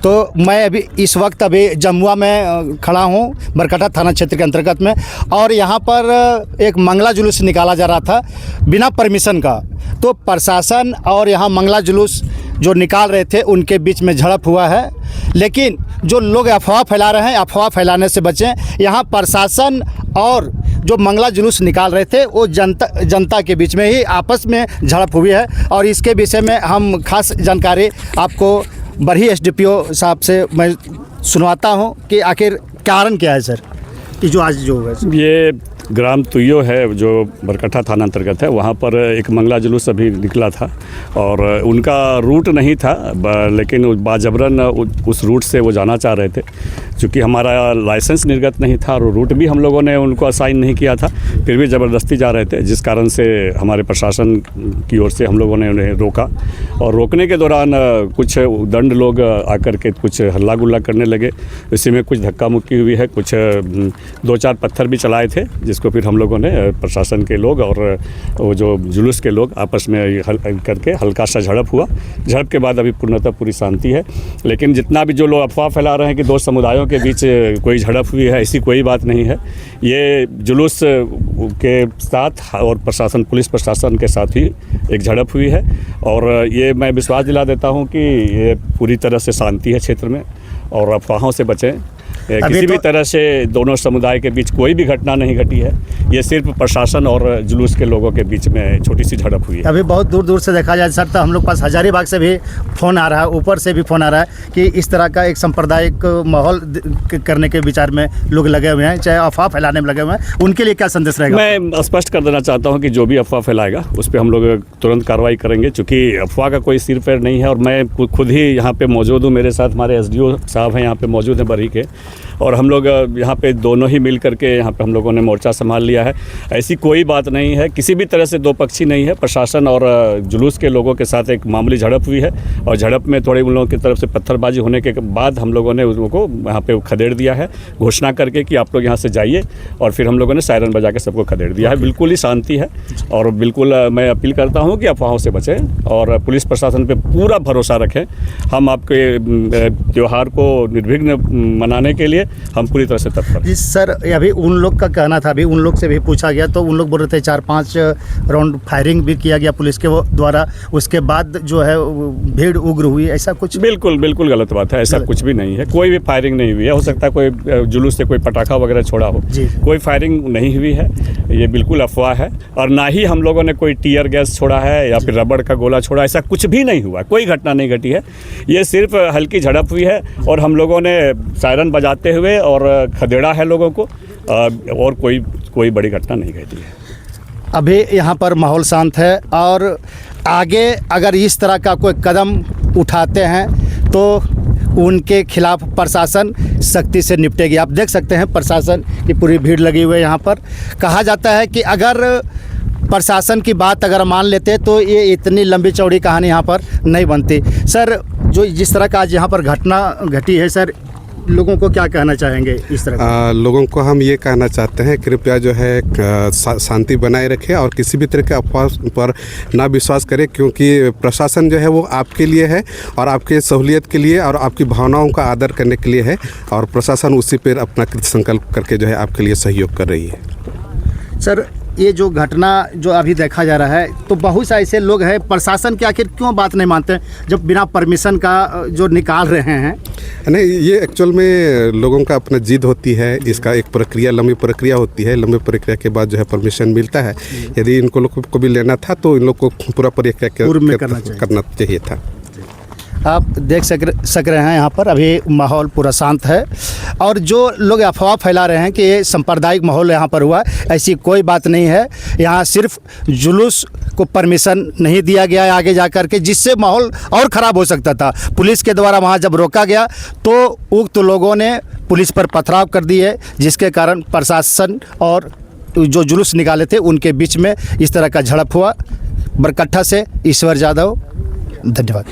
तो मैं अभी इस वक्त जमुआ में खड़ा हूँ, बरकट्ठा थाना क्षेत्र के अंतर्गत में, और यहाँ पर एक मंगला जुलूस निकाला जा रहा था बिना परमिशन का। तो प्रशासन और यहाँ मंगला जुलूस जो निकाल रहे थे उनके बीच में झड़प हुआ है। लेकिन जो लोग अफवाह फैला रहे हैं, अफवाह फैलाने से बचें। यहाँ प्रशासन और जो मंगला जुलूस निकाल रहे थे वो जनता के बीच में ही आपस में झड़प हुई है। और इसके विषय में हम खास जानकारी आपको बरही एसडीपीओ साहब से मैं सुनवाता हूं कि आखिर कारण क्या है सर, कि जो आज जो हुआ। ये ग्राम तुयो है जो बरकट्ठा थाना अंतर्गत है, वहाँ पर एक मंगला जुलूस अभी निकला था और उनका रूट नहीं था, लेकिन बाजबरन उस रूट से वो जाना चाह रहे थे। चूँकि हमारा लाइसेंस निर्गत नहीं था और रूट भी हम लोगों ने उनको असाइन नहीं किया था, फिर भी ज़बरदस्ती जा रहे थे, जिस कारण से हमारे प्रशासन की ओर से हम लोगों ने उन्हें रोका। और रोकने के दौरान कुछ दंड लोग आकर के कुछ हल्ला गुल्ला करने लगे। इसी में कुछ धक्का मुक्की हुई है, कुछ 2-4 पत्थर भी चलाए थे, जिसको फिर हम लोगों ने प्रशासन के लोग और वो जो जुलूस के लोग आपस में करके हल्का सा झड़प हुआ। झड़प के बाद अभी पूर्णतः पूरी शांति है। लेकिन जितना भी जो लोग अफवाह फैला रहे हैं कि दो समुदायों के बीच कोई झड़प हुई है, ऐसी कोई बात नहीं है। ये जुलूस के साथ और प्रशासन, पुलिस प्रशासन के साथ ही एक झड़प हुई है। और ये मैं विश्वास दिला देता हूँ कि ये पूरी तरह से शांति है क्षेत्र में, और अफवाहों से बचें। किसी भी तरह से दोनों समुदाय के बीच कोई भी घटना नहीं घटी है। ये सिर्फ प्रशासन और जुलूस के लोगों के बीच में छोटी सी झड़प हुई है। अभी बहुत दूर दूर से देखा जाए सर, तो हम लोग पास हजारीबाग से भी फ़ोन आ रहा है, ऊपर से भी फ़ोन आ रहा है कि इस तरह का एक सांप्रदायिक माहौल करने के विचार में लोग लगे हुए हैं, चाहे अफवाह फैलाने में लगे हुए हैं। उनके लिए क्या संदेश रहेगा? मैं स्पष्ट कर देना चाहता हूँ कि जो भी अफवाह फैलाएगा उस पर हम लोग तुरंत कार्रवाई करेंगे, चूँकि अफवाह का कोई सिर पैर नहीं है। और मैं खुद ही यहाँ पर मौजूद हूँ, मेरे साथ हमारे SDO साहब हैं यहाँ पर मौजूद हैं बरही के, और हम लोग यहाँ पे दोनों ही मिल करके यहाँ पे हम लोगों ने मोर्चा संभाल लिया है। ऐसी कोई बात नहीं है, किसी भी तरह से दो पक्षी नहीं है। प्रशासन और जुलूस के लोगों के साथ एक मामूली झड़प हुई है, और झड़प में थोड़ी उन लोगों की तरफ से पत्थरबाजी होने के बाद हम लोगों ने उनको यहाँ पे खदेड़ दिया है, घोषणा करके कि आप लोग यहाँ से जाइए। और फिर हम लोगों ने सायरन बजा के सबको खदेड़ दिया है। बिल्कुल ही शांति है, और बिल्कुल मैं अपील करता हूँ कि अफवाहों से बचें और पुलिस प्रशासन पर पूरा भरोसा रखें। हम आपके त्यौहार को निर्विघ्न मनाने के लिए हम पूरी तरह से तत्पर। जी सर, अभी उन लोग का कहना था, अभी उन लोग से भी पूछा गया तो उन लोग बोल रहे थे 4-5 राउंड फायरिंग भी किया गया पुलिस के द्वारा, उसके बाद जो है भीड़ उग्र हुई, ऐसा कुछ? बिल्कुल गलत बात है। ऐसा कुछ भी नहीं है, कोई भी फायरिंग नहीं हुई है। हो सकता है कोई जुलूस से कोई पटाखा वगैरह छोड़ा हो, कोई फायरिंग नहीं हुई है। ये बिल्कुल अफवाह है, और ना ही हम लोगों ने कोई टीयर गैस छोड़ा है या फिर रबड़ का गोला छोड़ा, ऐसा कुछ भी नहीं हुआ, कोई घटना नहीं घटी है। ये सिर्फ हल्की झड़प हुई है, और हम लोगों ने सायरन बजाते हुए और खदेड़ा है लोगों को, और कोई बड़ी घटना नहीं घटी है। अभी यहाँ पर माहौल शांत है, और आगे अगर इस तरह का कोई कदम उठाते हैं तो उनके खिलाफ प्रशासन सख्ती से निपटेगी। आप देख सकते हैं प्रशासन की पूरी भीड़ लगी हुई है यहाँ पर। कहा जाता है कि अगर प्रशासन की बात अगर मान लेते तो ये इतनी लंबी चौड़ी कहानी यहाँ पर नहीं बनती। सर, जो जिस तरह का आज यहाँ पर घटना घटी है सर, लोगों को क्या कहना चाहेंगे इस तरह? लोगों को हम ये कहना चाहते हैं, कृपया जो है शांति बनाए रखें और किसी भी तरह के अफवाह पर ना विश्वास करें, क्योंकि प्रशासन जो है वो आपके लिए है और आपके सहूलियत के लिए और आपकी भावनाओं का आदर करने के लिए है, और प्रशासन उसी पर अपना कृत संकल्प करके जो है आपके लिए सहयोग कर रही है। सर, ये जो घटना जो अभी देखा जा रहा है, तो बहुत से ऐसे लोग हैं, प्रशासन के आखिर क्यों बात नहीं मानते जब बिना परमिशन का जो निकाल रहे हैं? नहीं, ये एक्चुअल में लोगों का अपना जिद होती है। इसका एक प्रक्रिया, लंबी प्रक्रिया होती है। लंबी प्रक्रिया के बाद जो है परमिशन मिलता है। यदि इनको लोग को भी लेना था तो इन लोग को पूरा प्रक्रिया करना चाहिए था। आप देख सक रहे हैं यहाँ पर अभी माहौल पूरा शांत है, और जो लोग अफवाह फैला रहे हैं कि ये सांप्रदायिक माहौल यहाँ पर हुआ, ऐसी कोई बात नहीं है। यहाँ सिर्फ जुलूस को परमिशन नहीं दिया गया है आगे जा कर के, जिससे माहौल और ख़राब हो सकता था। पुलिस के द्वारा वहाँ जब रोका गया तो उक्त लोगों ने पुलिस पर पथराव कर दी है, जिसके कारण प्रशासन और जो जुलूस निकाले थे उनके बीच में इस तरह का झड़प हुआ। बरकट्ठा से ईश्वर यादव, धन्यवाद।